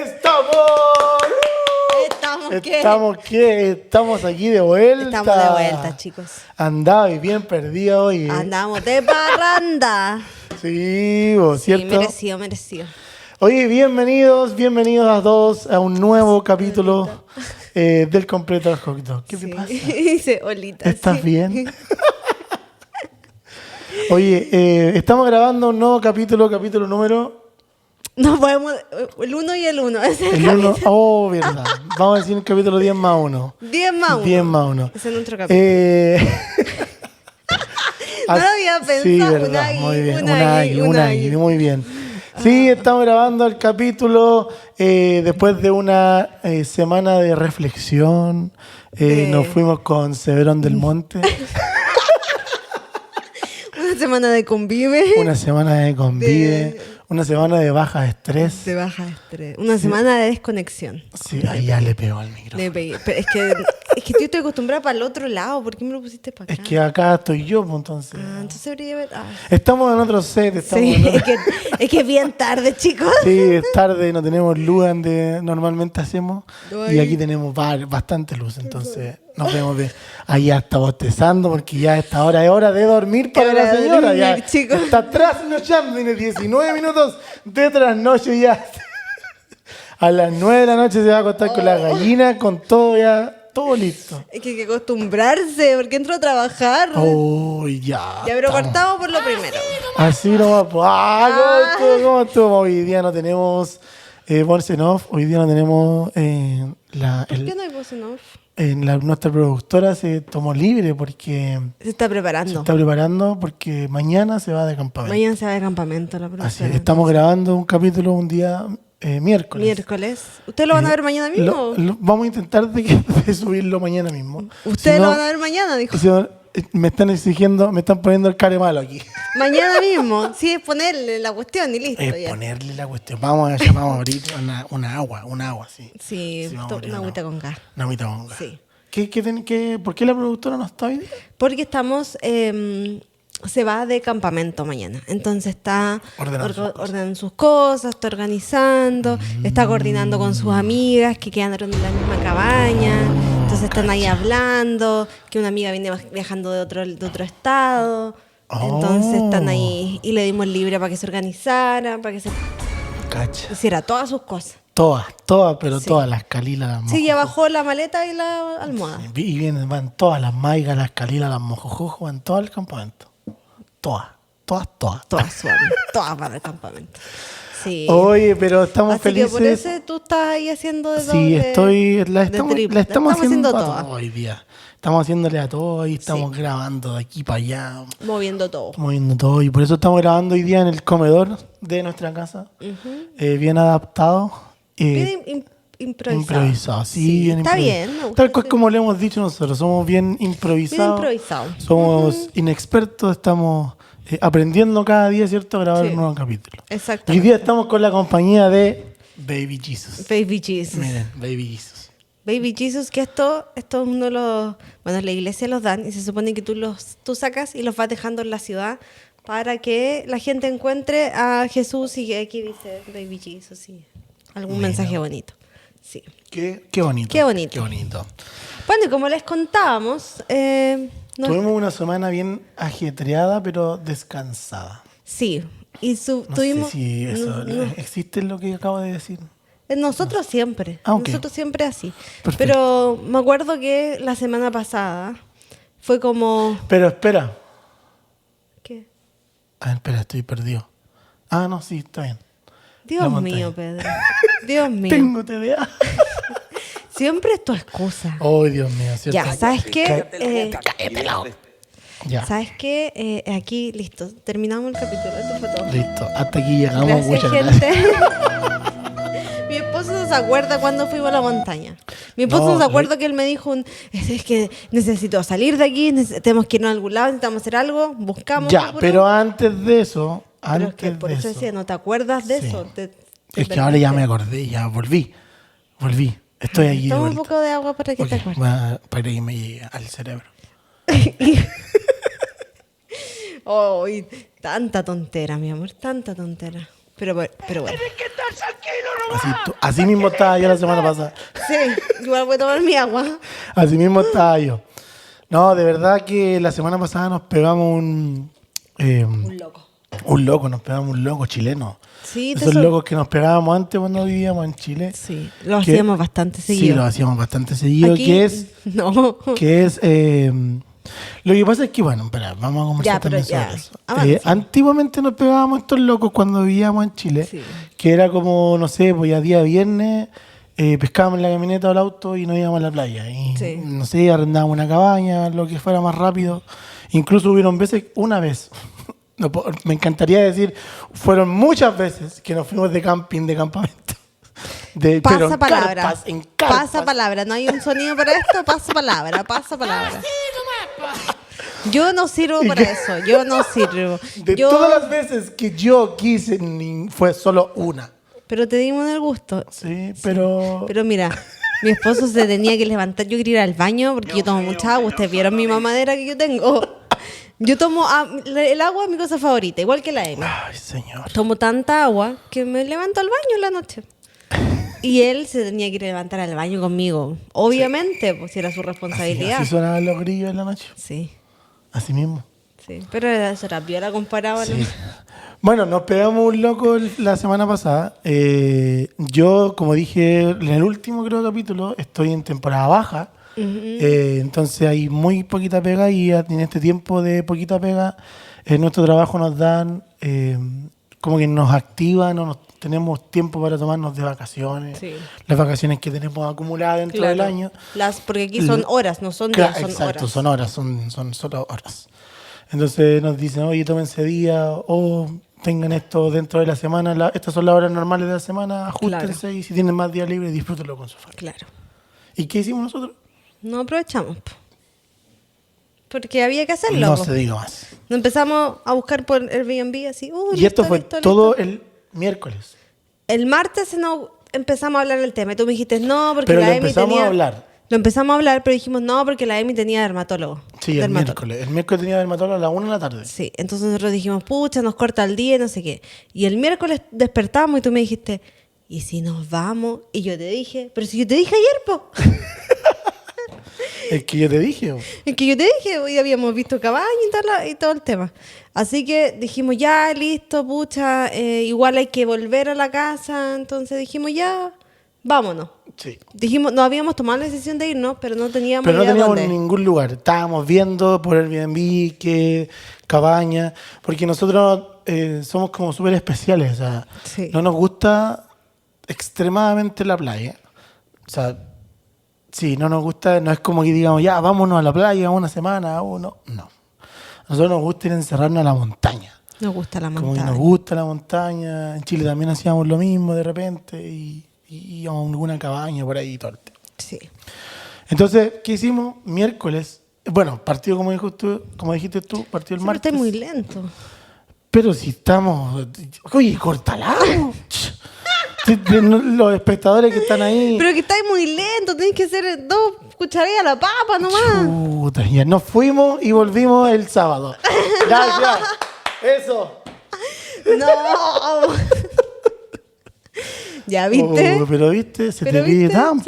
¡Estamos! ¿Estamos qué? Estamos aquí de vuelta. Estamos de vuelta, chicos. Andaba bien perdido hoy. Andamos de parranda. Sí, vos, ¿cierto? Merecido. Oye, bienvenidos a todos a un nuevo capítulo del Completo al Hot Dog. ¿Qué te pasa? Dice, Olita. ¿Estás bien? Oye, estamos grabando un nuevo capítulo número... No podemos... El 1 y el 1. El 1, oh, verdad. Vamos a decir el capítulo 10 más 1. 10 más 1. 10 más 1. Ese es nuestro capítulo. No lo había pensado. Sí, verdad, muy bien. Unagi, muy bien. Sí, estamos grabando el capítulo después de una semana de reflexión. Nos fuimos con Severón del Monte. Una semana de convive. Una semana de convive. Una semana de baja estrés. De baja estrés. Una semana de desconexión. Sí, ahí ya le pegó al micrófono. Le pegué. Pero es que yo estoy acostumbrada para el otro lado. ¿Por qué me lo pusiste para acá? Es que acá estoy yo, pues, entonces. Entonces habría... Estamos en otro set. Sí, es que es bien tarde, chicos. Sí, es tarde, no tenemos luz donde normalmente hacemos. Y aquí tenemos bastante luz, entonces nos vemos de... Ahí ya está bostezando porque ya a esta hora es hora de dormir para la señora. Dormir, Ya chicos. está trasnochando, tiene 19 minutos de trasnoche ya. A las 9 de la noche se va a acostar con la gallina, con todo ya, todo listo. Es que hay que acostumbrarse, porque entro a trabajar. Oh, ya. Ya, pero estamos. partamos por lo primero. Así nomás. ¿Cómo estuvo? Hoy día no tenemos voice en off, hoy día no tenemos ¿Por qué no hay voz en off? nuestra productora se tomó libre porque Se está se preparando. está preparando porque mañana se va de campamento. Mañana se va de campamento la Así profesora. es, estamos grabando un capítulo un día miércoles. Miércoles. ¿Ustedes lo van a ver mañana mismo? Vamos a intentar de subirlo mañana mismo. Ustedes Si lo no, van a ver mañana, dijo. si no, me están exigiendo, me están poniendo el care malo aquí. Mañana mismo. Sí, es ponerle la cuestión y listo. Es Ya. ponerle la cuestión. Vamos a abrir una agua, sí. Sí, vamos a abrir una agüita con gas. Una agüita con gas. Sí. ¿Por qué la productora no está hoy día? Porque estamos... se va de campamento mañana. Entonces está ordenando sus cosas, está organizando, está coordinando con sus amigas que quedaron en la misma cabaña. Entonces están ahí hablando, que una amiga viene viajando de otro estado. Entonces están ahí y le dimos libre para que se organizara, para que se hiciera todas sus cosas. Todas, pero Sí. todas las calilas, las Sí, ya mojojojo. bajó la maleta y la almohada. Y van todas las maigas, las calilas, las mojojojo, van todas al campamento. Todas. Todas suaves, todas para el campamento. Sí. Oye, pero estamos Así felices. que por eso tú estás ahí haciendo de Sí, la triple. estamos haciendo a todas. todo hoy día. Estamos haciéndole a todo y estamos grabando de aquí para allá. Moviendo todo. Moviendo todo. Y por eso estamos grabando hoy día en el comedor de nuestra casa. Bien adaptado. Bien improvisado. Sí, bien está improvisado. bien. Me gusta Tal cual ese- como le hemos dicho nosotros, somos bien improvisados. Bien improvisado. Somos inexpertos, estamos aprendiendo cada día, ¿cierto? A grabar Sí. un nuevo capítulo. Exactamente. Hoy día estamos con la compañía de Baby Jesus. Baby Jesus. Miren, Baby Jesus. Baby Jesus, que esto es uno de los... Bueno, la iglesia los dan y se supone que tú sacas y los vas dejando en la ciudad para que la gente encuentre a Jesús y que aquí dice Baby Jesus y algún mensaje bonito. Sí. Qué bonito. Qué bonito. Qué bonito. Bueno, y como les contábamos, Tuvimos una semana bien ajetreada, pero descansada. sí, y No tuvimos... sé si eso no. existe lo que acabo de decir. Nosotros siempre, Ok. nosotros siempre así. Perfecto. Pero me acuerdo que la semana pasada fue como... Pero espera. ¿Qué? A ver, espera, estoy perdido. Ah, no, sí, está bien. Dios La montaña. mío, Pedro. Dios mío. Tengo TDA. Siempre es tu excusa. Oh, Dios mío, ¿cierto? Ya, ¿sabes qué? Ya, ¿Sabes qué? Aquí, listo, terminamos el capítulo. Esto fue todo. listo. Hasta aquí llegamos. Gracias, Muchas gente. gracias. Mi esposo no se acuerda cuando fuimos a la montaña. Mi esposo no se acuerda que él me dijo, es que necesito salir de aquí, tenemos que irnos a algún lado, necesitamos hacer algo, buscamos. Ya, pero antes de eso, Pero es que antes por de eso eso. decía, ¿no te acuerdas de Sí. eso? Es que ahora ya me acordé, ya volví. Estoy aquí de Toma un vuelta. poco de agua para que Ok, te acuerdes. para que me llegue al cerebro. Oh, tanta tontera, mi amor, tanta tontera. Pero bueno. Así mismo estaba yo la semana pasada. Sí, igual voy a tomar mi agua. Así mismo estaba yo. No, de verdad que la semana pasada nos pegamos Un loco. nos pegamos un loco chileno. Sí, Esos locos que nos pegábamos antes cuando vivíamos en Chile. Sí, lo hacíamos bastante seguido. Sí, lo hacíamos bastante seguido. Aquí, lo que pasa es que, bueno, espera, vamos a conversar también sobre eso. Antiguamente nos pegábamos estos locos cuando vivíamos en Chile, que era como, no sé, pues ya día viernes, pescábamos en la camioneta o el auto y nos íbamos a la playa. Y, no sé, arrendábamos una cabaña, lo que fuera más rápido. Incluso hubieron veces, una vez, me encantaría decir, fueron muchas veces que nos fuimos de camping, de campamento. Pasa palabra. En carpas. Pasa palabra. No hay un sonido para esto. Pasa palabra. Yo no sirvo para eso. Yo no sirvo. Todas las veces que yo quise, fue solo una. Pero te dimos el gusto. Sí, pero... Pero mira, mi esposo se tenía que levantar. Yo quería ir al baño porque yo tomo mucha agua. Ustedes vieron mi mamadera que yo tengo. Yo tomo el agua, es mi cosa favorita, igual que la Emi. Ay, señor. Tomo tanta agua que me levanto al baño en la noche. Y él se tenía que ir a levantar al baño conmigo. Obviamente, pues era su responsabilidad. Así sonaban los grillos en la noche. Sí. Así mismo. Sí, pero eso era piola comparado a Bueno, nos pegamos un loco la semana pasada. Yo, como dije en el último capítulo, estoy en temporada baja. Entonces hay muy poquita pega y en este tiempo de poquita pega en nuestro trabajo nos dan como que nos activan o tenemos tiempo para tomarnos de vacaciones, las vacaciones que tenemos acumuladas dentro del año. Porque aquí son horas, no son días, son exacto, horas. Son horas, son solo horas. Entonces nos dicen, oye, tómense día o tengan esto dentro de la semana, estas son las horas normales de la semana, ajustense y si tienen más días libres, disfrútenlo con su familia. Claro. ¿Y qué hicimos nosotros? No aprovechamos. Porque había que hacerlo. No se diga más. Nos empezamos a buscar por Airbnb así. Y esto fue todo el miércoles. El martes empezamos a hablar del tema. Y tú me dijiste no, porque pero la Emi tenía... Lo empezamos a hablar, pero dijimos no, porque la Emi tenía dermatólogo. Sí, el miércoles. El miércoles tenía dermatólogo a las 1 de la tarde. Sí, entonces nosotros dijimos, pucha, nos corta el día y no sé qué. Y el miércoles despertamos y tú me dijiste, ¿y si nos vamos? Y yo te dije, pero si yo te dije ayer, po. Es que yo te dije. Es que yo te dije, hoy habíamos visto cabaña y todo el tema. Así que dijimos, ya, listo, pucha, igual hay que volver a la casa. Entonces dijimos, ya, vámonos. Sí. Dijimos, no habíamos tomado la decisión de irnos, pero no teníamos ningún lugar. Estábamos viendo por Airbnb qué cabaña, porque nosotros somos como súper especiales. O sea, no nos gusta extremadamente la playa. O sea, sí, no nos gusta, no es como que digamos, ya, vámonos a la playa una semana, no. A nosotros nos gusta ir a encerrarnos a la montaña. Nos gusta la montaña. Como que nos gusta la montaña. En Chile también hacíamos lo mismo de repente y íbamos a alguna cabaña por ahí y todo el tema. Sí. Entonces, ¿qué hicimos? Miércoles. Bueno, partido como dijiste tú, partido el martes. Pero muy lento. Pero si estamos... Oye, córtala. Los espectadores que están ahí. Pero que estáis muy lento, tenéis que hacer 2 cucharillas a la papa nomás. Chuta, ya nos fuimos y volvimos el sábado. Ya. Eso. No. ¿Ya viste? Pero viste, se te pide tan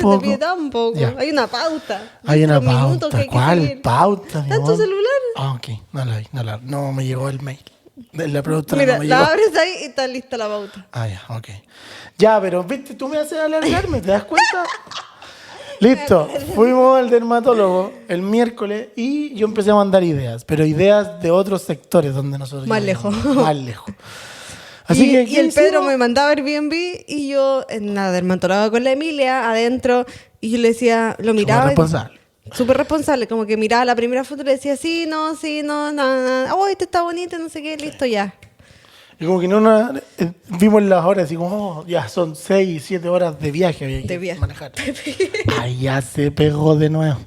poco. Ya. Hay una pauta. Hay una pauta. ¿Cuál pauta? ¿Está en tu celular? Ok, no la vi. No me llegó el mail. La productora Mira, no me llegó. la abres ahí y está lista la pauta. Ya, ok. Ya, pero viste, tú me haces alargarme, ¿te das cuenta? Listo, fuimos al dermatólogo el miércoles y yo empecé a mandar ideas, pero ideas de otros sectores donde nosotros más lejos. Así que, y el Pedro me mandaba Airbnb y yo en la dermatóloga con la Emilia adentro y yo le decía, lo miraba. Súper responsable, como que miraba la primera foto y le decía sí, no, oh, este está bonito, no sé qué, listo, ya. Y como que vimos las horas así como, ya son 6, 7 horas de viaje había que manejar. Ahí ya se pegó de nuevo.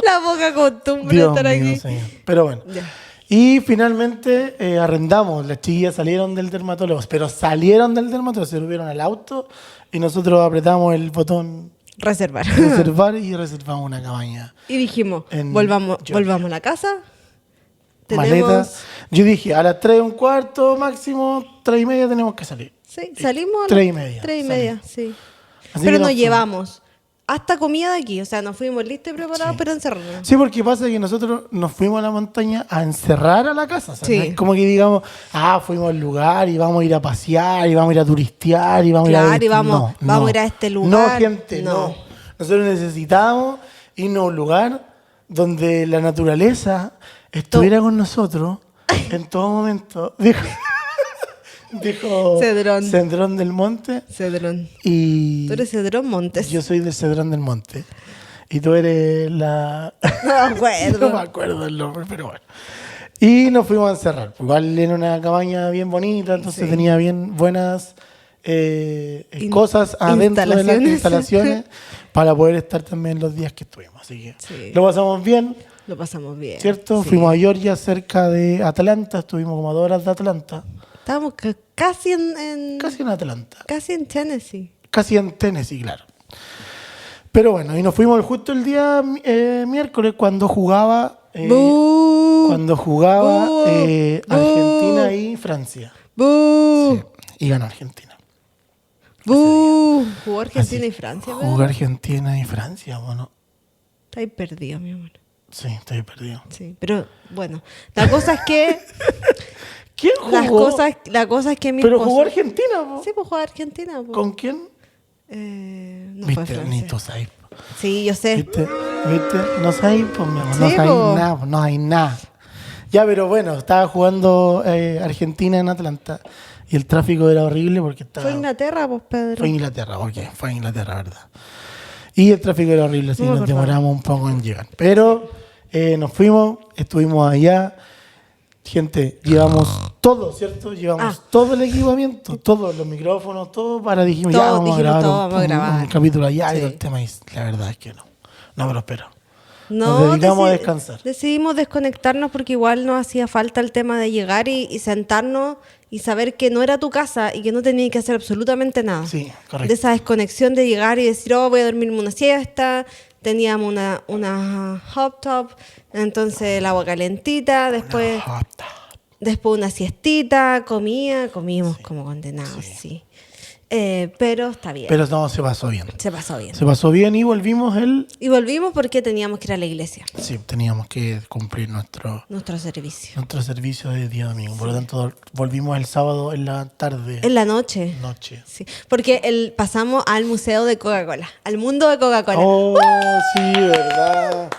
La poca costumbre de estar aquí. Señor. Pero bueno. Ya. Y finalmente arrendamos, las chiquillas salieron del dermatólogo, se subieron al auto y nosotros apretamos el botón reservar y reservamos una cabaña. Y dijimos, volvamos a la casa, maletas. Yo dije, a las 3:15 máximo, 3:30 tenemos que salir. Sí, salimos a 3:30. 3:30, sí. Así Pero que nos llevamos hasta comida de aquí, o sea, nos fuimos listos y preparados, Sí. pero encerrados. Sí, porque pasa que nosotros nos fuimos a la montaña a encerrar a la casa. O sea, Sí. no es como que digamos, fuimos al lugar y vamos a ir a pasear y vamos a ir a turistear y vamos a ir a Claro, ver. y vamos a ir a este lugar. No, gente, no. Nosotros necesitamos irnos a un lugar donde la naturaleza estuviera con nosotros en todo momento. Dijo Cedrón del Monte. Cedrón. Y Tú eres Cedrón Montes. yo soy del Cedrón del Monte. Y tú eres la... No me acuerdo. No me acuerdo el nombre, pero bueno. Y nos fuimos a encerrar. Igual en una cabaña bien bonita, entonces tenía bien buenas cosas adentro de las instalaciones para poder estar también los días que estuvimos. Así que lo pasamos bien. Lo pasamos bien. ¿Cierto? Sí. Fuimos a Georgia, cerca de Atlanta. Estuvimos como a 2 horas de Atlanta. Estábamos casi en Casi en Atlanta. casi en Tennessee. Casi en Tennessee, claro. Pero bueno, y nos fuimos justo el día miércoles cuando jugaba Argentina y Francia. ¡Bú! Sí, y ganó Argentina. ¡Bú! Jugó Argentina y Francia, ¿verdad? Jugó Argentina y Francia, bueno. Está ahí perdido, mi amor. Sí, estoy perdido. Sí, pero bueno, la cosa es que ¿Quién jugó? la cosa es que mi Pero esposo... jugó Argentina, po. Sí, pues jugó Argentina. Po. ¿Con quién? No fue Viste, Francia. ni tú sabes. Sí, yo sé. ¿Viste? No sabéis, pues, mi amor, no Sí, sabéis po. nada, no hay nada. Ya, pero bueno, estaba jugando Argentina en Atlanta y el tráfico era horrible porque estaba... Fue Inglaterra, pues, Pedro. Fue Inglaterra, ok, fue Inglaterra, ¿verdad? Y el tráfico era horrible, así No me nos acordaba. demoramos un poco en llegar. Pero nos fuimos, estuvimos allá. Gente, llevamos todo, ¿cierto? Llevamos todo el equipamiento, todos los micrófonos, todo para dijimos, Todo, ya vamos a dijimos, grabar, todo, vamos a grabar. un capítulo allá y Sí. todo el tema. Y la verdad es que no. No me lo espero. No, Nos dedicamos a descansar. Decidimos desconectarnos porque igual nos hacía falta el tema de llegar y sentarnos y saber que no era tu casa y que no tenías que hacer absolutamente nada. Sí, correcto. De esa desconexión de llegar y decir, oh, voy a dormirme una siesta. Teníamos una hot tub, entonces el agua calentita, después una siestita, comimos como condenados, sí. Pero está bien. Pero no, se pasó bien. Se pasó bien. Se pasó bien y volvimos Y volvimos porque teníamos que ir a la iglesia, Sí, teníamos que cumplir nuestro servicio. de día domingo. Por lo tanto, volvimos el sábado en la tarde. En la noche. Sí, porque pasamos al museo de Coca-Cola, al mundo de Coca-Cola. Oh, sí, verdad.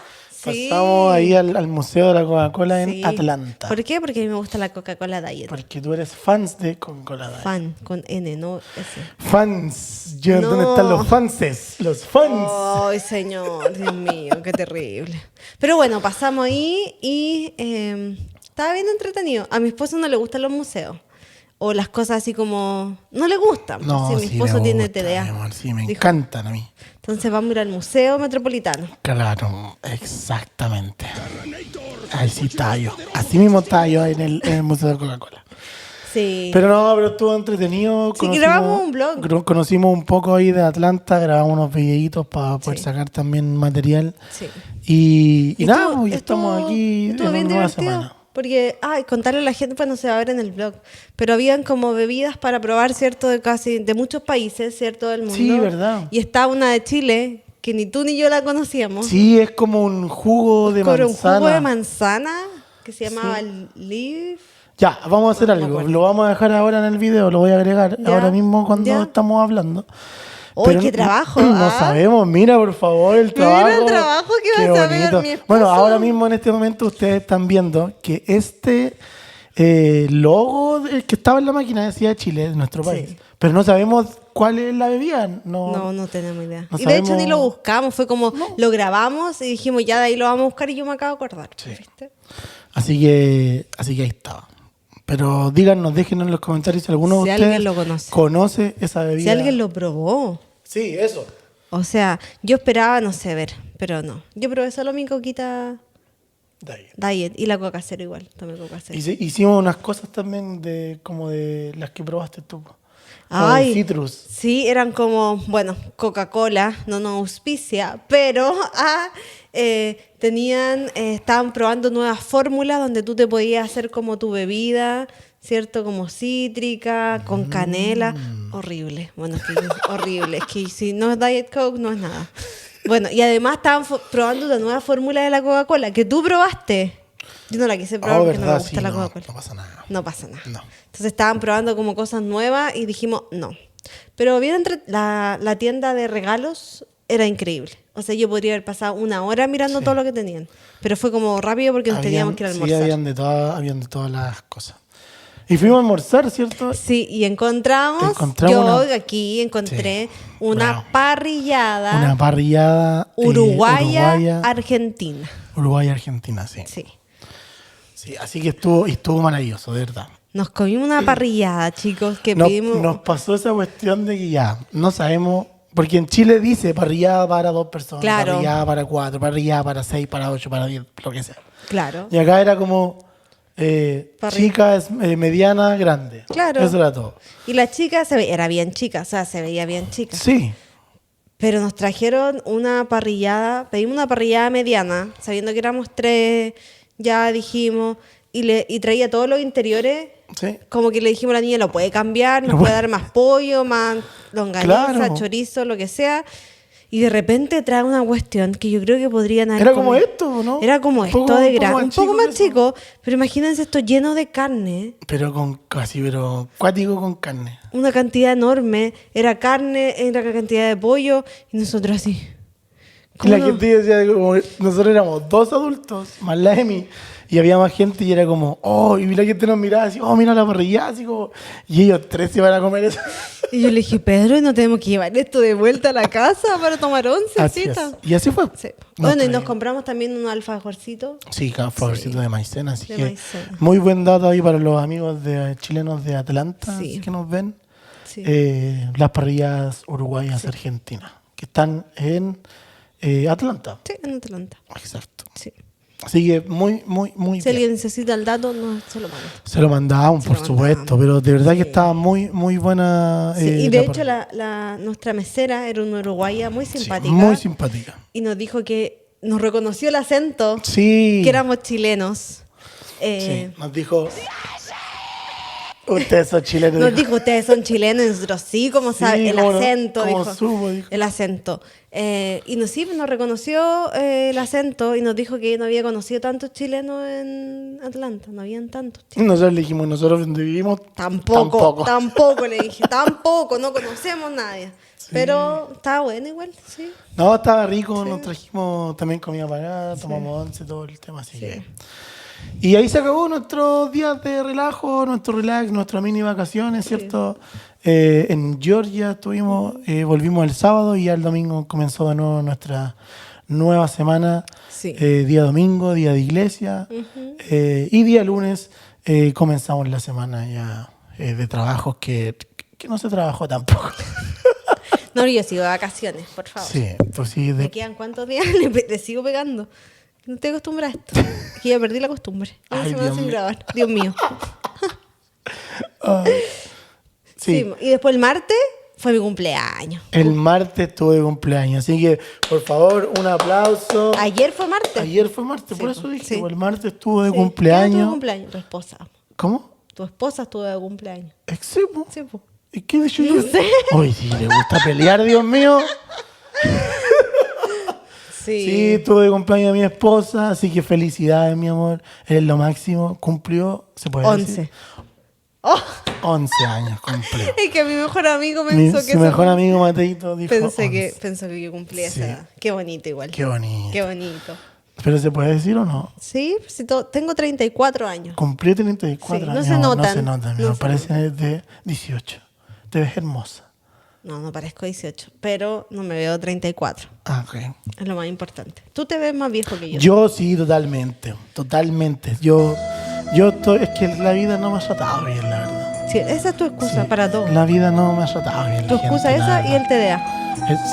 Sí. Pasamos ahí al Museo de la Coca-Cola Sí. en Atlanta. ¿Por qué? Porque a mí me gusta la Coca-Cola Diet. Porque tú eres fans de Coca-Cola Diet. Fan, con N, no S. Fans. No. ¿Dónde están los fanses? Los fans. Ay, señor, Dios mío, qué terrible. Pero bueno, pasamos ahí y estaba bien entretenido. A mi esposo no le gustan los museos. O las cosas así como... No le gustan. No, Sí, mi sí esposo me tiene gusta, TDA. mi amor, sí, me Dijo, encantan a mí. entonces vamos a ir al Museo Metropolitano. Claro, exactamente. Así estaba yo. Así mismo estaba yo en el Museo de Coca-Cola. Sí. Pero estuvo entretenido. Sí, grabamos un blog. Conocimos un poco ahí de Atlanta, grabamos unos videitos para poder Sí. sacar también material. Sí. Y nada, Estuvo- hoy estamos aquí en estuvo una bien nueva divertido. semana. Porque, contarle a la gente, pues no se va a ver en el blog. Pero habían como bebidas para probar, ¿cierto? De muchos países, ¿cierto? Del mundo. Sí, verdad. Y está una de Chile, que ni tú ni yo la conocíamos. Sí, es como un jugo de Con un manzana. jugo de manzana que se llamaba Leaf. Ya, vamos a hacer No me algo. acuerdo. Lo vamos a dejar ahora en el video, lo voy a agregar Ya, ahora mismo cuando ya. estamos hablando. ¡Uy, Pero qué trabajo! No ¿ah? sabemos, mira por favor el trabajo. Mira el trabajo que Qué va a saber bonito. mi esposo. Bueno, ahora mismo en este momento ustedes están viendo que este logo que estaba en la máquina decía Chile, de nuestro país. Sí. Pero no sabemos cuál es la bebida. No tenemos idea. no Y de hecho sabemos- ni lo buscamos, fue como lo grabamos y dijimos ya de ahí lo vamos a buscar y yo me acabo de acordar. Sí. ¿Viste? Así que ahí estaba. Pero díganos, déjenos en los comentarios si alguno Si de alguien ustedes lo conoce esa bebida. Si alguien lo probó. Sí, eso. O sea, yo esperaba, no sé, ver, pero no. Yo probé solo mi coquita De ahí. diet y la coca cero igual. Tomé coca cero. Hicimos unas cosas también como de las que probaste tú. Ay, citrus. sí, eran como, bueno, Coca-Cola, no nos auspicia, pero estaban probando nuevas fórmulas donde tú te podías hacer como tu bebida, ¿cierto? Como cítrica, con canela. Horrible, bueno, es que horrible, es que si no es Diet Coke no es nada. Bueno, y además estaban probando una nueva fórmula de la Coca-Cola que tú probaste. Yo no la quise probar porque no me gusta la Coca-Cola. No pasa nada. No pasa nada. No. Entonces estaban probando como cosas nuevas y dijimos no. Pero bien, la tienda de regalos era increíble. O sea, yo podría haber pasado una hora mirando todo lo que tenían. Pero fue como rápido porque nos teníamos que ir a almorzar. Sí, habían de todas las cosas. Y fuimos a almorzar, ¿cierto? Sí, y encontré una parrillada. Una parrillada Uruguaya-Argentina. Uruguaya-Argentina, sí. Sí, así que estuvo maravilloso, de verdad. Nos comimos una parrillada, chicos, que pedimos... Nos pasó esa cuestión de que ya no sabemos, porque en Chile dice parrillada para 2 personas, claro, parrillada para 4, parrillada para 6, para 8, para 10, lo que sea. Claro. Y acá era como chica, mediana, grande. Claro. Eso era todo. Y la chica era bien chica, o sea, se veía bien chica. Sí. Pero nos trajeron una parrillada, pedimos una parrillada mediana, sabiendo que éramos 3, ya dijimos, y traía todos los interiores. Sí. Como que le dijimos a la niña, lo puede cambiar, nos puede dar más pollo, más longaniza, claro, chorizo, lo que sea. Y de repente trae una cuestión que yo creo que podrían haber... Era como esto, ¿no? Era como esto de grande. Un poco más chico, pero imagínense esto lleno de carne. Pero cuático con carne. Una cantidad enorme. Era carne, era cantidad de pollo. Y nosotros así. Y la gente decía, como, nosotros éramos 2 adultos, más la Emi, y había más gente y era como, oh, y la gente nos miraba así, oh, mira la parrilla, así como, y ellos 3 se iban a comer eso. Y yo le dije, Pedro, ¿no tenemos que llevar esto de vuelta a la casa para tomar oncecita? Y así fue. Sí. Bueno, y nos compramos también un alfajorcito. Sí, alfajorcito de maicena, así de que maicena. Muy buen dato ahí para los amigos chilenos de Atlanta que nos ven. Sí. Las parrillas uruguayas argentinas, que están en Atlanta. Sí, en Atlanta. Exacto. Sí. Así que muy, muy, muy Si bien. alguien necesita el dato, no se lo mando. Se lo mandamos, por supuesto, pero de verdad que estaba muy, muy buena. Sí, y de hecho nuestra mesera era una uruguaya muy simpática. Sí, muy simpática. Y nos dijo que nos reconoció el acento, sí, que éramos chilenos. Sí, nos dijo... Ustedes son chilenos. Nos dijo, ustedes son chilenos, y nosotros sí, como sabe, el acento, dijo. Dijo. El acento. Y nos reconoció el acento y nos dijo que no había conocido tantos chilenos en Atlanta, no habían tantos chilenos. Nosotros le dijimos, nosotros donde vivimos, tampoco le dije, tampoco, no conocemos a nadie. Sí. Pero estaba bueno igual, sí. No, estaba rico, nos trajimos también comida pagada, tomamos once, todo el tema, así que... Y ahí se acabó nuestros días de relajo, nuestro relax, nuestras mini vacaciones, ¿cierto? En Georgia estuvimos, volvimos el sábado y ya el domingo comenzó de nuevo nuestra nueva semana. Sí. Día domingo, día de iglesia. Y día lunes comenzamos la semana ya de trabajos que no se trabajó tampoco. No, yo sigo de vacaciones, por favor. Sí, pues sí. ¿Me quedan cuántos días? Le sigo pegando. No te acostumbras a esto. Que ya perdí la costumbre. Una semana sin grabar. Dios mío. Sí, y después el martes fue mi cumpleaños. El martes tuve cumpleaños. Así que, por favor, un aplauso. ¿Ayer fue martes? Ayer fue martes, por eso dije. Sí. El martes estuvo de cumpleaños. ¿Quién tuvo cumpleaños? Tu esposa. ¿Cómo? Tu esposa estuvo de cumpleaños. Sí, po. Sí, po. ¿Y qué de yo? No sé. Uy, sí, le gusta pelear, Dios mío. Sí, tuve de cumpleaños a mi esposa, así que felicidades, mi amor. Eres lo máximo. Cumplió, se puede 11. decir. Oh. 11 años cumplió. Es que mi mejor amigo pensó que... Su mejor amigo Mateito dijo pensó que yo cumplía esa edad. Qué bonito igual. Qué bonito. Qué bonito. ¿Pero se puede decir o no? Sí, tengo 34 años. Cumplí 34 sí, años. No se notan. No se nota, me parece de 18. Te ves hermosa. No parezco 18, pero no me veo 34. Ah, ok. Es lo más importante. Tú te ves más viejo que yo. Yo sí, totalmente. Yo estoy... Es que la vida no me ha tratado bien, la verdad. Sí, esa es tu excusa para todo. La vida no me ha tratado bien. Tu excusa esa y el TDA.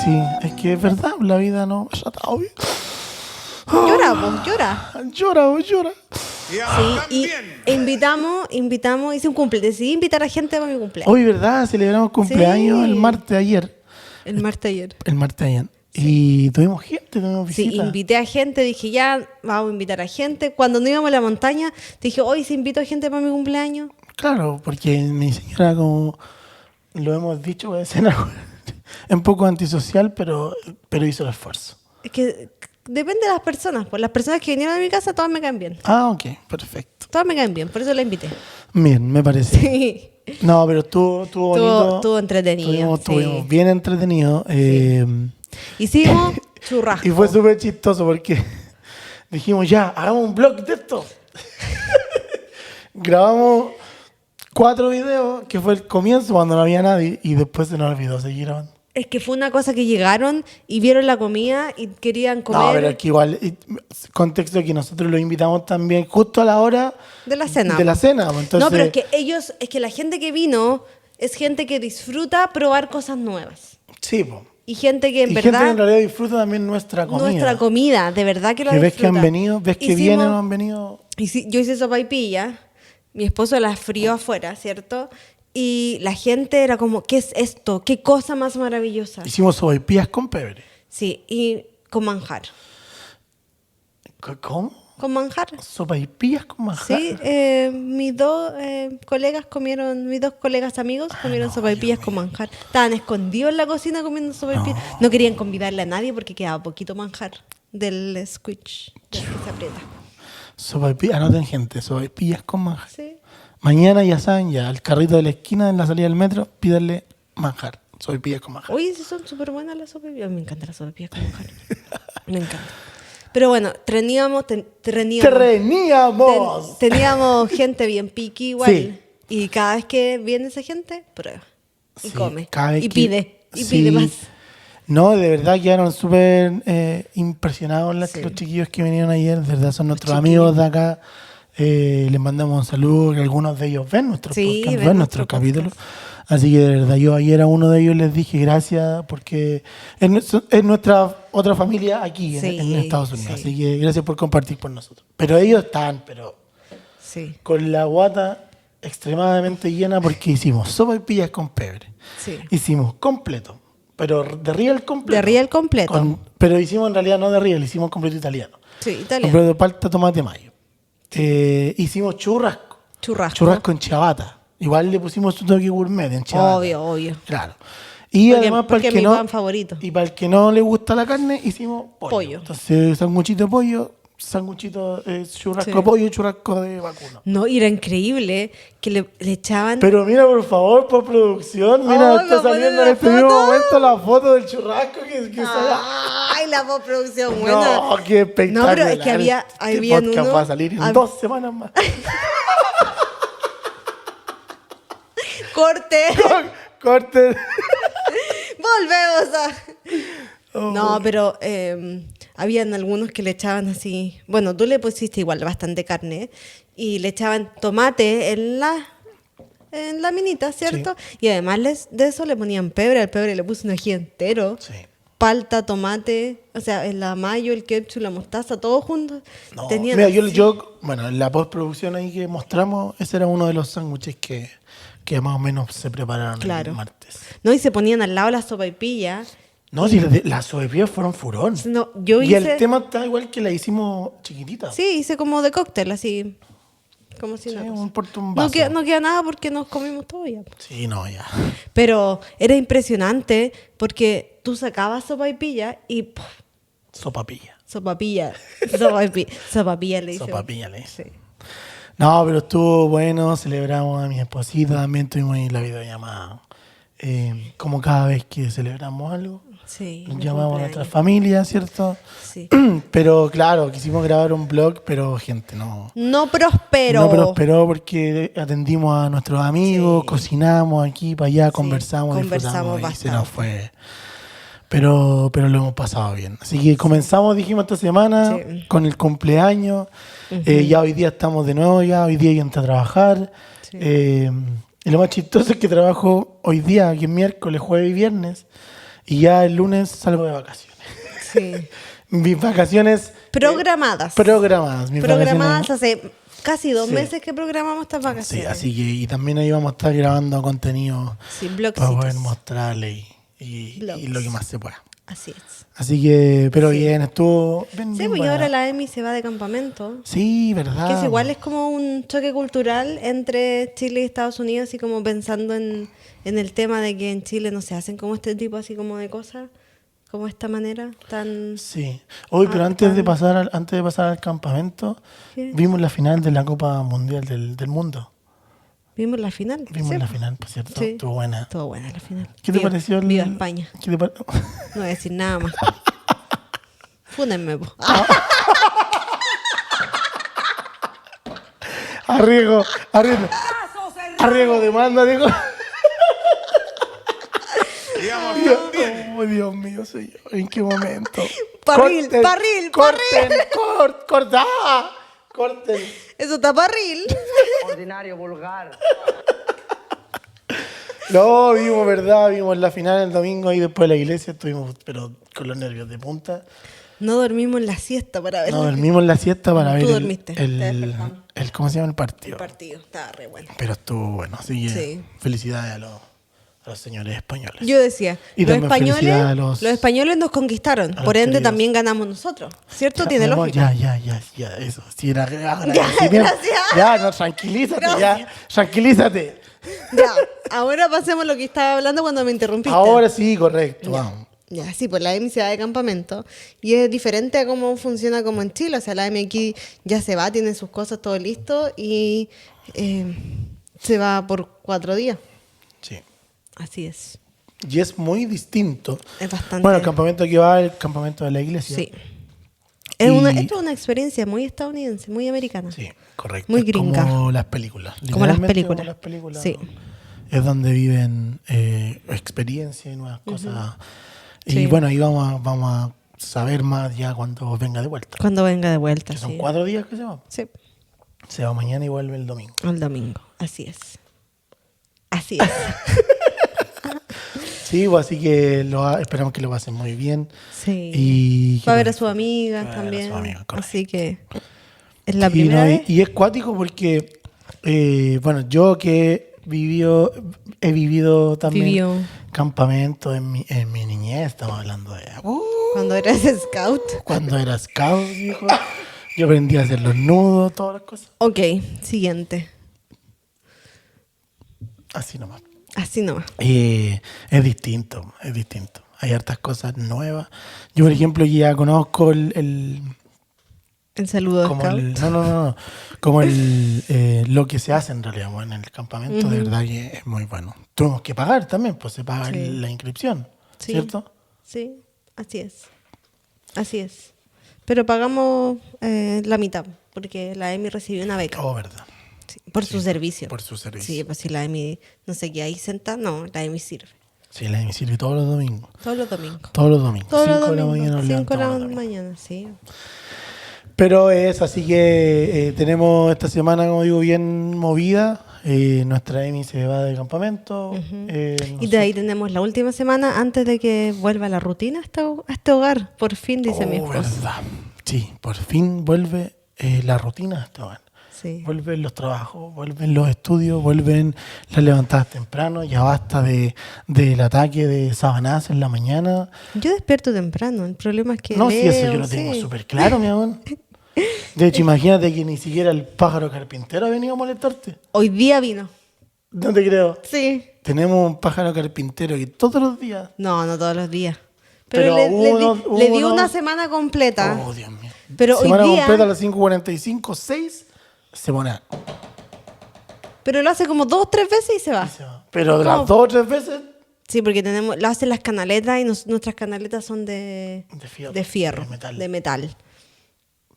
Sí, es que es verdad, la vida no me ha tratado bien. Llora, vos, llora. Llora. Sí, e invitamos, hice un cumpleaños, decidí invitar a gente para mi cumpleaños. Hoy, ¿verdad? Celebramos cumpleaños Sí. el martes ayer. El martes ayer. El martes ayer. Y tuvimos gente, tuvimos Sí, visita. invité a gente, dije ya, vamos a invitar a gente. Cuando no íbamos a la montaña, dije, hoy se invito a gente para mi cumpleaños. Claro, porque mi señora, como lo hemos dicho, es un poco antisocial, pero hizo el esfuerzo. Es que depende de las personas. Pues las personas que vinieron a mi casa, todas me caen bien. Ah, ok, perfecto. Todas me caen bien, por eso la invité. Bien, me parece. Sí. No, pero estuvo bonito. Estuvo entretenido. Estuvimos bien entretenidos. Hicimos churrasco. Y fue súper chistoso porque dijimos, ya, hagamos un vlog de esto. Grabamos 4 videos, que fue el comienzo cuando no había nadie, y después se nos olvidó seguir grabando. Es que fue una cosa que llegaron y vieron la comida y querían comer. No, pero aquí igual, contexto que nosotros los invitamos también justo a la hora de la cena. De la cena, pues, entonces, no, pero es que la gente que vino es gente que disfruta probar cosas nuevas. Sí, pues. Y gente que en y verdad... gente que en realidad disfruta también nuestra comida. Nuestra comida, de verdad que la que ves disfruta. que han venido, ves que vienen o han venido. Yo hice sopaipilla, mi esposo la frió afuera, ¿cierto? Y la gente era como, ¿qué es esto? ¿Qué cosa más maravillosa? Hicimos sopaipillas con pebre. Sí, y con manjar. ¿Cómo? ¿Con manjar? Sopaipillas con manjar. Sí, mis dos colegas amigos comieron sopaipillas con manjar. Estaban escondidos en la cocina comiendo sopaipillas. No querían convidarle a nadie porque quedaba poquito manjar del squich, del que se aprieta. Sopaipillas, anoten gente, sopaipillas con manjar. Sí. Mañana ya saben, ya al carrito de la esquina en la salida del metro, pídanle manjar, sopaipillas con manjar. Oye, sí son súper buenas las sopaipillas. Me encantan las sopaipillas con manjar. Me encanta. Pero bueno, teníamos gente bien piqui igual. Sí. Y cada vez que viene esa gente, prueba. Y Sí, come. cada vez Y que- pide. Y sí. pide más. No, de verdad quedaron súper impresionados Sí. los chiquillos que vinieron ayer. De verdad son nuestros chiquillos. amigos de acá. Les mandamos un saludo, que algunos de ellos ven nuestros Sí, podcasts, ven ven nuestro nuestros capítulos. podcast. Así que de verdad, yo ayer a uno de ellos les dije gracias porque es nuestra otra familia aquí Sí, en Estados Unidos. sí. Así que gracias por compartir con nosotros. Pero ellos están, Sí, con la guata extremadamente llena porque hicimos sopaipillas con pebre. sí. Hicimos completo, pero de riel completo. De riel completo. Pero hicimos en realidad no de riel, hicimos completo italiano. Sí, italiano. Completo palta, tomate, mayo. Hicimos churrasco. Churrasco. Churrasco en ciabatta. Igual le pusimos su toque gourmet en ciabatta. Obvio. Claro. Y además porque para el es que mi no pan favorito. y para el que no le gusta la carne hicimos pollo. Entonces sanguchito de pollo, sanguchito churrasco Sí. de pollo, churrasco de vacuno. No, y era increíble que le echaban... Pero mira, por favor, por producción, mira, Ay, está ¿me ponen saliendo en la este mismo foto? momento la foto del churrasco que sale. ¡Ay, la postproducción buena! No, qué espectacular. No, pero es que habían Este podcast uno... va a salir en 2 semanas más. ¡Corte! Corte. ¡Volvemos a...! Oh. No, pero habían algunos que le echaban así... Bueno, tú le pusiste igual bastante carne y le echaban tomate en la minita, ¿cierto? Y además de eso le ponían pebre. Al pebre le puse un ají entero. Sí. Palta, tomate, o sea, el mayo, el ketchup, la mostaza, todo junto. No, Tenían mira, así. bueno, en la postproducción ahí que mostramos, ese era uno de los sándwiches que más o menos se prepararon Claro. el martes. No, y se ponían al lado la sopaipilla. No, si las sopaipillas fueron furón. No, yo Y hice... el tema está igual que la hicimos chiquitita. Sí, hice como de cóctel, así. Como si Sí, nada. un No vaso. queda nada porque nos comimos todo ya. Sí, no, ya. Pero era impresionante porque tú sacabas sopaipilla y ¡puf! Sopapilla. Sopapilla le hice. Sopapilla le hice. Sí. No, pero estuvo bueno, celebramos a mi esposita, también tuvimos ahí la videollamada. Como cada vez que celebramos algo, Sí, nos mi llamamos a cumpleaños. nuestra familia, ¿cierto? Sí. Pero claro, quisimos grabar un vlog, pero gente, no. No prosperó. No prosperó porque atendimos a nuestros amigos, Sí. cocinamos aquí para allá, conversamos, conversamos disfrutamos y se nos bastante. fue. Pero lo hemos pasado bien. Así que comenzamos, dijimos, esta semana Sí. con el cumpleaños. Ya hoy día estamos de nuevo, ya hoy día yo entré a trabajar. Sí. Y lo más chistoso es que trabajo hoy día, que es miércoles, jueves y viernes. Y ya el lunes salgo de vacaciones. Sí. Mis vacaciones Programadas. programadas. Mis Programadas vacaciones- hace casi 2 Sí. meses que programamos estas Sí, vacaciones. así que y también ahí vamos a estar grabando contenido Sí, para blogcitos. poder mostrarle y Blogs. lo que más se pueda. Así es. Así que, pero Sí. bien, estuvo bien, Sí, bien porque buena. ahora la Emi se va de campamento. Sí, verdad. Que es igual, es como un choque cultural entre Chile y Estados Unidos, y como pensando en el tema de que en Chile no se hacen como este tipo así como de cosas, como esta manera tan... Sí. Hoy, pero Ah, antes de tan- pasar al campamento, ¿Qué? vimos la final de la Copa Mundial del Mundo. Vimos la final. Vimos Sí, la po. final, por cierto. Sí. Estuvo buena. Estuvo buena la final. ¿Qué te Viva- pareció el... Viva España. ¿Qué te pare- No voy a decir nada más. Fúnenme, po. Arriesgo demanda, digo. Oh, Dios mío, señor. ¿En qué momento? Parril, corten, corten. Eso está parril. Ordinario, vulgar. No, vimos, ¿verdad? Vimos la final el domingo y después de la iglesia estuvimos, pero con los nervios de punta. No dormimos en la siesta para ver Nos dormimos en la siesta para Tú ver dormiste, te despertamos. ¿cómo se llama el el partido? partido. Estaba re bueno. Pero estuvo bueno, así que Sí. felicidades a los señores españoles. Yo decía, Y los también felicidades a los españoles nos conquistaron, los por ende queridos. también ganamos nosotros. ¿Cierto? Ya, Tiene mi amor, lógica. Ya, eso. Sí, era agradecimiento. gracias. Ya, no, tranquilízate, Gracias. ya. Tranquilízate. Ya, ahora pasemos lo que estaba hablando cuando me interrumpiste. Ahora sí, correcto, vamos. Ya, sí, pues la EMI se va de campamento y es diferente a cómo funciona como en Chile. O sea, la EMI aquí ya se va, tiene sus cosas todo listo y se va por 4 días. Sí. Así es. Y es muy distinto. Es bastante... Bueno, el campamento que va el campamento de la iglesia. Sí. Es una, Y- esto es una experiencia muy estadounidense, muy americana. Sí, correcto. Muy Es gringa. Como las películas. Como las Literalmente películas. Como las películas. Sí. Es donde viven experiencias y nuevas cosas. Y Sí. bueno, ahí vamos a saber más ya cuando venga de vuelta. Cuando venga de vuelta, Que son sí. 4 días que se va. Sí, Se va mañana y vuelve el domingo. el domingo. Así es. Así es. Sí, pues, así que esperamos que lo pasen muy bien. Sí. Y Va a ver a sus amigas Va a ver a también. sus amigas, correcto. Así que es la Sí, primera no, vez. y es cuático porque, bueno, yo que he vivido también Vivió. campamentos en mi niñez, estamos hablando de Cuando eras scout. cuando era scout, hijo. Yo aprendí a hacer los nudos, todas las cosas. Ok, siguiente. Así nomás. Así nomás. Es distinto, es distinto. Hay hartas cosas nuevas. Yo, por ejemplo, ya conozco el El saludo de como scout. no, como lo que se hace en realidad, bueno, en el campamento, de verdad que es muy bueno. Tuvimos que pagar también, pues se paga Sí. la inscripción, Sí. ¿cierto? Sí, así es. Así es. Pero pagamos la mitad, porque la EMI recibió una beca. Oh, verdad. Sí, por su servicio. por su servicio. Sí, pues si la EMI no sé qué ahí sentada, no, la EMI sirve. Sí, la me sirve todos los domingos. Todos los domingos. Todos los domingos. Todos los 5 de la domingos. mañana nos 5 de levantamos la los domingos. mañana, sí. Pero es así que tenemos esta semana, como digo, bien movida. Nuestra Emi se va de campamento. Y de ahí tenemos la última semana antes de que vuelva la rutina a este hogar. Por fin, dice mi esposa. Verdad. Sí, por fin vuelve la rutina, Esteban. Sí. Vuelven los trabajos, vuelven los estudios, vuelven las levantadas temprano, ya basta del ataque de sabanás en la mañana. Yo despierto temprano, el problema es que No, si eso yo leo, lo tengo sí. súper claro, mi amor. De hecho, imagínate que ni siquiera el pájaro carpintero ha venido a molestarte. Hoy día vino. No te creo. Sí. Tenemos un pájaro carpintero que todos los días... No, no todos los días. Pero Pero, le di uno- una semana completa. Oh, Dios mío. Pero hoy Semana día- completa a las 5:45, 6, se pone a... Pero lo hace como 2 o 3 veces y se va. se va. Pero de ¿Cómo? las 2 o 3 veces... Sí, porque lo hacen las canaletas y nuestras canaletas son de fierro, fierro, de metal.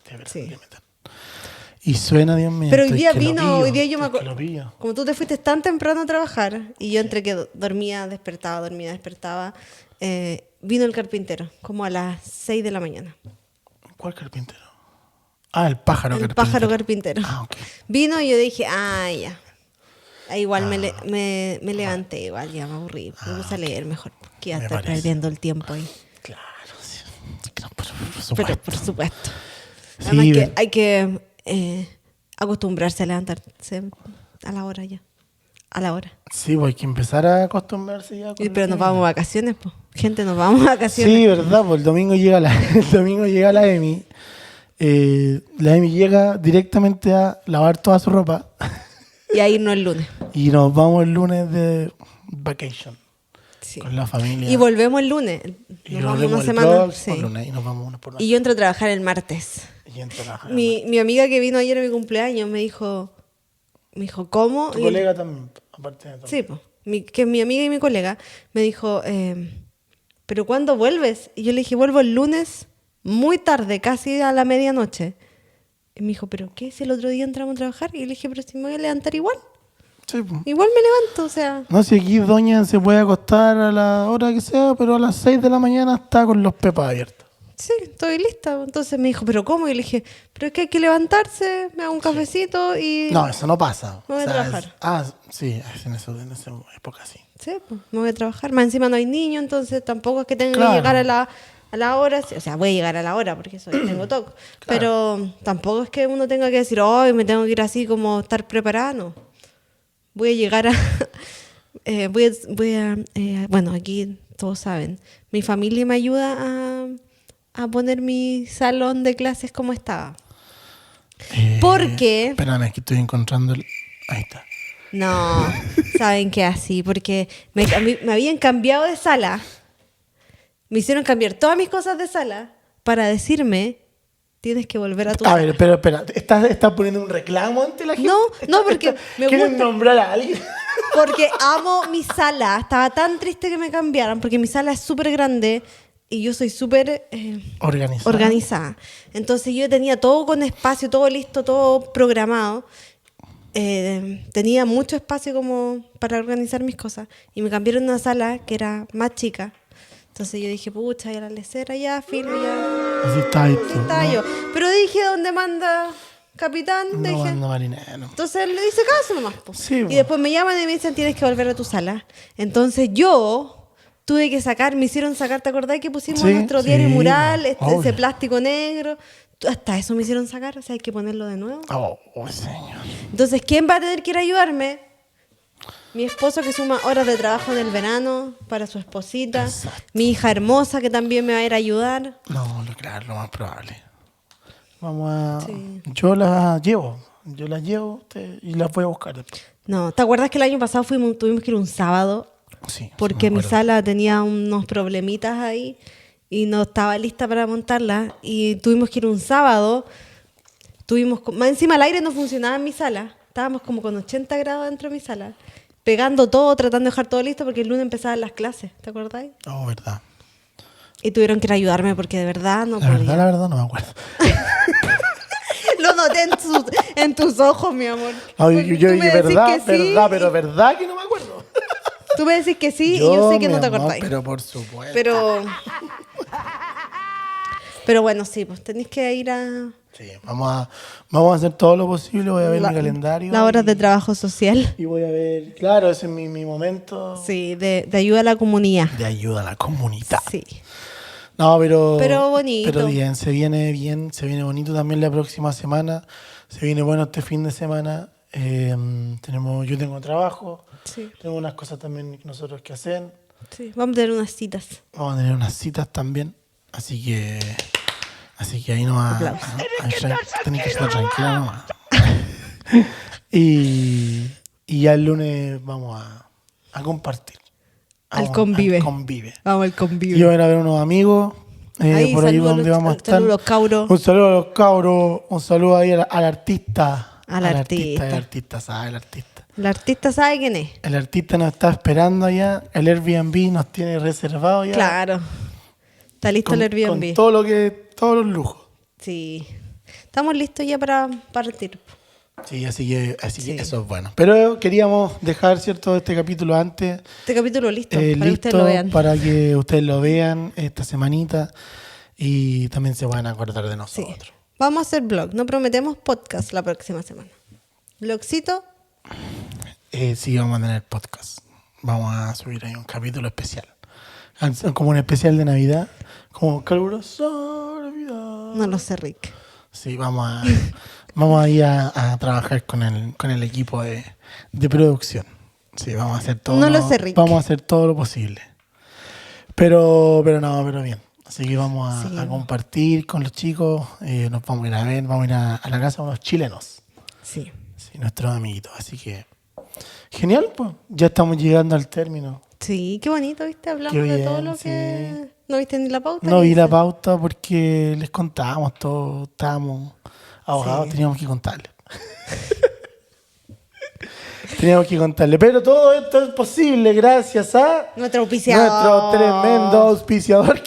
De verdad, Sí. de metal. Y suena, Dios mío. Pero hoy estoy día que lo vino, pillo, hoy día yo me estoy que acuerdo. lo pillo. Como tú te fuiste tan temprano a trabajar y yo entre que dormía, despertaba, vino el carpintero, como a las 6 de la mañana. ¿Cuál carpintero? Ah, el pájaro El carpintero. pájaro carpintero. Ah, ok. Vino y yo dije, ya. Ahí igual me levanté, igual ya me aburrí. Me puse a leer mejor, porque ya Me estoy parece. perdiendo el tiempo ahí. Claro, sí. Por Pero supuesto. por supuesto. Sí, Además que de- hay que acostumbrarse a levantarse a la hora ya. A la hora. Sí, pues hay que empezar a acostumbrarse ya. Pero nos vamos a vacaciones, pues. Gente, nos vamos a vacaciones. Sí, verdad, pues el domingo llega la Emi. La Emi llega directamente a lavar toda su ropa. Y a irnos el lunes. Y nos vamos el lunes de vacation. Sí. Con la familia. Y volvemos el lunes. Y Nos nos vamos vemos una el semana. próximo Sí. lunes y nos vamos una por una. Y yo entro a trabajar el martes. Y entro a trabajar. Mi amiga que vino ayer a mi cumpleaños me dijo, ¿cómo? Tu Y- colega también, aparte de todo. Sí, pues. Que mi amiga y mi colega me dijo, ¿pero cuándo vuelves? Y yo le dije, vuelvo el lunes muy tarde, casi a la medianoche. Y me dijo, ¿pero qué? Si el otro día entramos a trabajar. Y le dije, pero si me voy a levantar igual. Sí, pues. Igual me levanto, o sea. No, si aquí doña se puede acostar a la hora que sea, pero a las 6 de la mañana está con los pepas abiertos. Sí, estoy lista. Entonces me dijo, ¿pero cómo? Y le dije, pero es que hay que levantarse, me hago un cafecito y... No, eso no pasa. Me voy a trabajar. Sí, es en esa época sí. Sí, pues, me voy a trabajar. Más encima no hay niño, entonces tampoco es que tenga Claro. que llegar a la hora. O sea, voy a llegar a la hora porque tengo TOC. Pero tampoco es que uno tenga que decir, hoy me tengo que ir así como estar preparada. No. Voy a llegar a... bueno, aquí todos saben. Mi familia me ayuda a poner mi salón de clases como estaba. Porque... Espérame, aquí estoy encontrando el... Ahí está. No, saben que así, porque me habían cambiado de sala, me hicieron cambiar todas mis cosas de sala para decirme, tienes que volver a tu A sala. ver, pero espera, ¿estás poniendo un reclamo ante la gente? No, porque me ¿Quieres gusta. nombrar a alguien? Porque amo mi sala, estaba tan triste que me cambiaran, porque mi sala es súper grande y yo soy súper organizada. Entonces yo tenía todo con espacio, todo listo, todo programado. Tenía mucho espacio como para organizar mis cosas y me cambiaron a una sala que era más chica. Entonces yo dije, pucha, ya la lecera, ya, filo, ya. Así está ahí tú. Estaba yo. Pero dije, ¿dónde manda capitán? No, Dije. no, marinero. Entonces le hice caso nomás. Po. Sí, y po. después me llaman y me dicen, tienes que volver a tu sala. Entonces yo tuve que me hicieron sacar, ¿te acordás que pusimos Sí, nuestro diario sí, mural, obvio. ese plástico negro? Hasta eso me hicieron sacar, o sea, hay que ponerlo de nuevo. Oh, señor. Entonces, ¿quién va a tener que ir a ayudarme? Mi esposo que suma horas de trabajo en el verano para su esposita. Exacto. Mi hija hermosa que también me va a ir a ayudar. No, claro, lo más probable. Vamos a... Sí. Yo las llevo y las voy a buscar después. No, ¿te acuerdas que el año pasado tuvimos que ir un sábado? Sí. Porque me mi acuerdo. sala tenía unos problemitas ahí y no estaba lista para montarla. Y tuvimos que ir un sábado. Más encima el aire no funcionaba en mi sala. Estábamos como con 80 grados dentro de mi sala. Pegando todo, tratando de dejar todo listo porque el lunes empezaban las clases. ¿Te acordáis? Oh, verdad. Y tuvieron que ir a ayudarme porque de verdad no La podía. verdad no me acuerdo. Lo noté en tus ojos, mi amor. No, Porque tú me decís que sí, pero verdad que no me acuerdo. Tú me decís que sí y yo sé que no mi te amor, acordáis. Pero por supuesto. Pero bueno, sí, pues tenéis que ir a Sí, vamos a hacer todo lo posible. Voy a ver mi calendario. las horas de trabajo social. Y voy a ver, claro, ese es mi momento Sí, de ayuda a la comunidad. de ayuda a la comunidad. Sí. No, Pero bonito. Pero bien, se viene bonito también la próxima semana. Se viene bueno este fin de semana. Yo tengo trabajo, Sí. tengo unas cosas también nosotros que hacer. Sí. Vamos a tener unas citas. Vamos a tener unas citas también. Así que ahí nomás. Aplausos. Tenés que estar tranquila nomás. y ya el lunes vamos a compartir. Al convive. Al convive. Vamos al convivio. Yo voy a ir a ver unos amigos Ahí, por ahí saludos a donde los- vamos a estar. saludos a los cabros. Un saludo a los cabros. Un saludo ahí al artista. Al artista. El artista, ¿sabes? El artista. El artista sabe quién es. El artista nos está esperando allá. El Airbnb nos tiene reservado ya. Claro. Está listo el Airbnb. Con todos los lujos. Sí. Estamos listos ya para partir. Sí, así que Sí. eso es bueno. Pero queríamos dejar, ¿cierto?, este capítulo antes. Este capítulo listo, para que listo ustedes lo vean. para que ustedes lo vean esta semanita y también se van a acordar de Sí. nosotros. Vamos a hacer blog. No prometemos podcast la próxima semana. Blogcito. Sí, vamos a tener podcast. Vamos a subir ahí un capítulo especial. Como un especial de Navidad. Como calurosa Navidad. No lo sé, Rick. Sí, vamos a ir a trabajar con el equipo de producción. Sí, vamos a hacer todo. No lo sé, Rick. Vamos a hacer todo lo posible. Pero bien. Así que vamos a compartir con los chicos. Nos vamos a ir a ver, vamos a ir a la casa de unos chilenos. Sí. Sí, nuestros amiguitos. Así que, genial, pues. Ya estamos llegando al término. Sí, qué bonito, ¿viste? Hablamos Qué de bien, todo lo sí. que... ¿No viste ni la pauta? No ni vi la eso? pauta porque les contábamos todo. Estábamos ahogados, Sí. teníamos que contarles. Teníamos que contarle. Pero todo esto es posible gracias a Nuestro auspiciador. nuestro tremendo auspiciador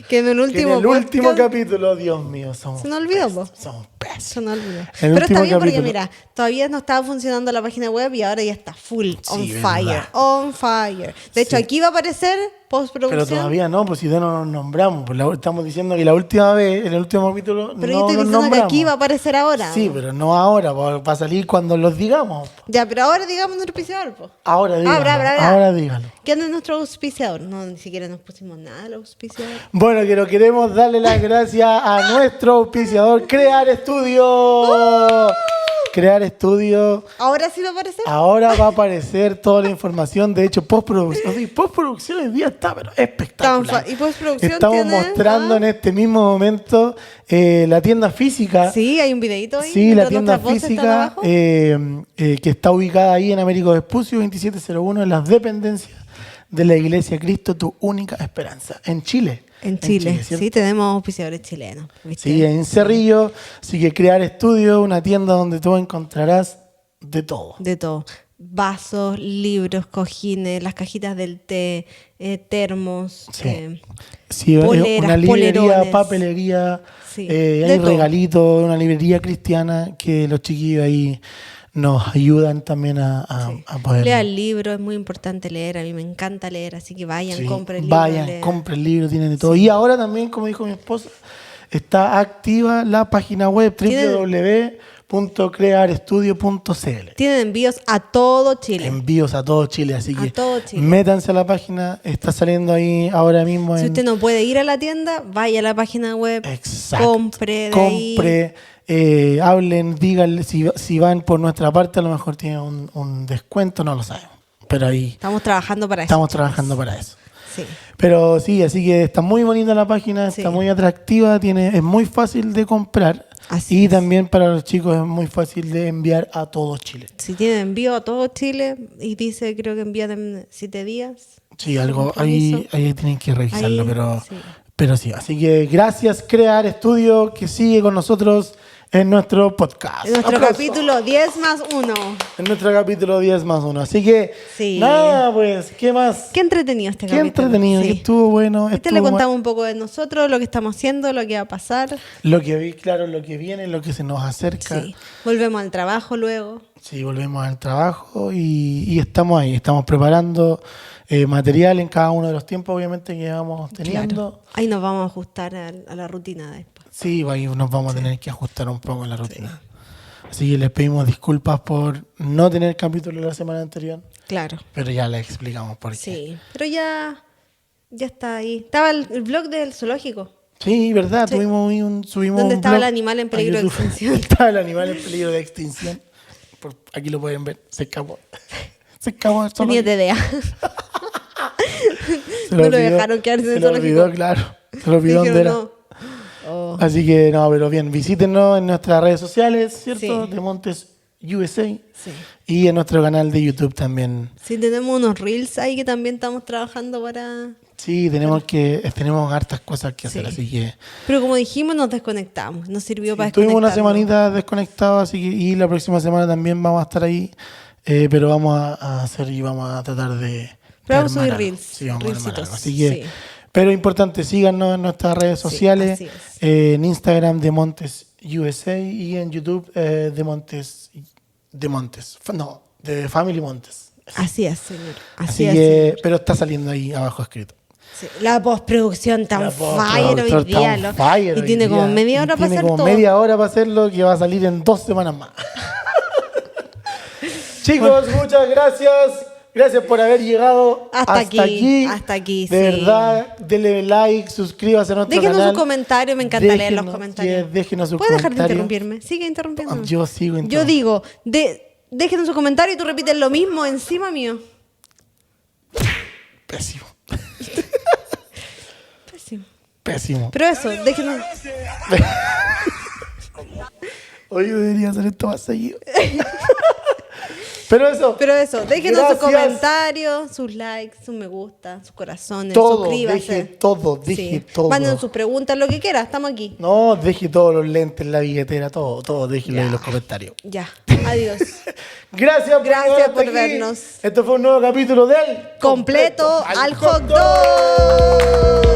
Que en el que último en el último podcast capítulo, Dios mío, somos se nos olvidó, pésimos, po. somos Se pésimos. nos olvidó. El Pero último está bien porque, capítulo. mira, todavía no estaba funcionando la página web y ahora ya está full, on Sí, fire, verdad. on fire. De hecho, Sí. aquí va a aparecer postproducción. Pero todavía no, pues si no nos nombramos. Pues estamos diciendo que la última vez, en el último capítulo, Pero yo no estoy nos diciendo que nombramos. aquí va a aparecer ahora. Sí, po. pero no ahora, va a salir cuando los digamos. Ya, pero ahora digamos nuestro auspiciador, po. Ahora dígalo. Abra. Ahora dígalo. ¿Quién es nuestro auspiciador? No, ni siquiera nos pusimos nada al auspiciador. Bueno, que lo queremos darle las gracias a nuestro auspiciador, Crear Estudio. Crear Estudio. ¿Ahora sí va a aparecer? Ahora va a aparecer toda la información. De hecho, postproducción. Sí, postproducción hoy día está pero espectacular. Y postproducción Estamos tiene, mostrando en este mismo momento la tienda física. Sí, hay un videito ahí. Sí, la mientras tienda nuestras voces están física abajo. que está ubicada ahí en Américo Vespucio 2701 en las dependencias de la Iglesia Cristo, tu única esperanza. En Chile. En Chile, ¿cierto? sí, tenemos auspiciadores chilenos. ¿viste? Sí, en Cerrillo. Así que Crear Estudio, una tienda donde tú encontrarás de todo. De todo. Vasos, libros, cojines, las cajitas del té, termos, Sí. Sí, poleras, una librería, polerones. papelería, Sí, hay de todo. regalitos, una librería cristiana que los chiquillos ahí nos ayudan también a poder. Lea el libro, es muy importante leer. A mí me encanta leer, así que vayan, Sí, compren el libro. vayan, lean. compren el libro, tienen de todo. Y ahora también, como dijo mi esposa, está activa la página web www.crearestudio.cl. Tienen envíos a todo Chile. Envíos a todo Chile, así A que todo Chile. métanse a la página, está saliendo ahí ahora mismo. Si en- usted no puede ir a la tienda, vaya a la página web, Exacto. compre de ahí. Compre, hablen, díganle si van por nuestra parte, a lo mejor tienen un descuento, no lo sabemos. Pero ahí Estamos trabajando para eso. estamos trabajando para eso. Sí. Pero sí, así que está muy bonita la página, Sí. está muy atractiva, es muy fácil de comprar. Así y es. también para los chicos es muy fácil de enviar a todo Chile. Si tiene envío a todo Chile y dice, creo que envía en 7 días. Sí, algo Compromiso. ahí tienen que revisarlo, Ahí, sí. pero sí. Así que gracias Crear Estudio que sigue con nosotros en nuestro podcast. En nuestro ¡Aplauso! capítulo 10+1. En nuestro capítulo 10+1. Así que, Sí. nada, pues, ¿qué más? Qué entretenido este Qué capítulo. entretenido, Sí. que estuvo bueno. Este estuvo le ma- contamos un poco de nosotros, lo que estamos haciendo, lo que va a pasar. Lo que vi, claro, lo que viene, lo que se nos acerca. Sí. Volvemos al trabajo luego. Sí, volvemos al trabajo y estamos ahí, estamos preparando material en cada uno de los tiempos, obviamente, que vamos teniendo. Claro. Ahí nos vamos a ajustar a la rutina después. Sí, ahí nos vamos a tener que ajustar un poco en la rutina. Así que les pedimos disculpas por no tener capítulo la semana anterior, Claro. pero ya les explicamos por qué. Sí. Pero ya está ahí. Estaba el blog del zoológico. Sí, verdad, Sí. subimos ¿Dónde un estaba blog el animal en a peligro de YouTube. extinción? Estaba el animal en peligro de extinción. Aquí lo pueden ver, se escapó. Se escapó del Tenía zoológico. TDA. Se No lo olvidó, dejaron quedarse en el Se lo olvidó, zoológico. claro. Se lo olvidó dónde Dijeron, era. no. Oh. Así que no, pero bien, visítenos en nuestras redes sociales, ¿cierto? Sí. De Montes USA. Sí. Y en nuestro canal de YouTube también. Sí, tenemos unos reels ahí que también estamos trabajando para... Sí, tenemos hartas cosas que hacer, Sí. así que Pero como dijimos, nos desconectamos. Nos sirvió para tuvimos una desconectarnos. semanita desconectados, así que y la próxima semana también vamos a estar ahí, pero vamos a hacer y vamos a tratar de Pero vamos a armar subir algo. reels, Sí, vamos a armar reelsitos, algo. Así que, sí. pero importante, síganos en nuestras redes Sí, sociales, así es. en Instagram de Montes USA y en YouTube de Family Montes. Así es, señor. Así es, que, señor. pero está saliendo ahí abajo escrito. Sí. La postproducción tan La fire postproducción hoy día. está on loco. fire Y hoy tiene como día. media hora Y para tiene hacer como todo. media hora para hacerlo que va a salir en 2 semanas más. Chicos, muchas gracias Gracias por haber llegado hasta aquí. Hasta aquí, de verdad, denle like, suscríbase a nuestro déjenos canal. su comentario, me encanta leer los comentarios. Déjenos su ¿Puedes dejar de comentario. interrumpirme? Sigue interrumpiendo. Yo sigo Yo digo, déjenos su comentario y tú repites lo mismo encima mío. Pésimo. Pésimo. Pésimo. Pero eso, déjenos... Hoy debería hacer esto más seguido. Pero eso. Déjenos gracias. sus comentarios, sus likes, sus me gusta, sus corazones, Todo, suscríbase. deje todo. Manden sus preguntas, lo que quiera, estamos aquí. No, deje todos los lentes, la billetera, todo, déjenlo en los comentarios. Ya, adiós. Gracias por Gracias aquí. vernos. Esto fue un nuevo capítulo del Completo al hot dog.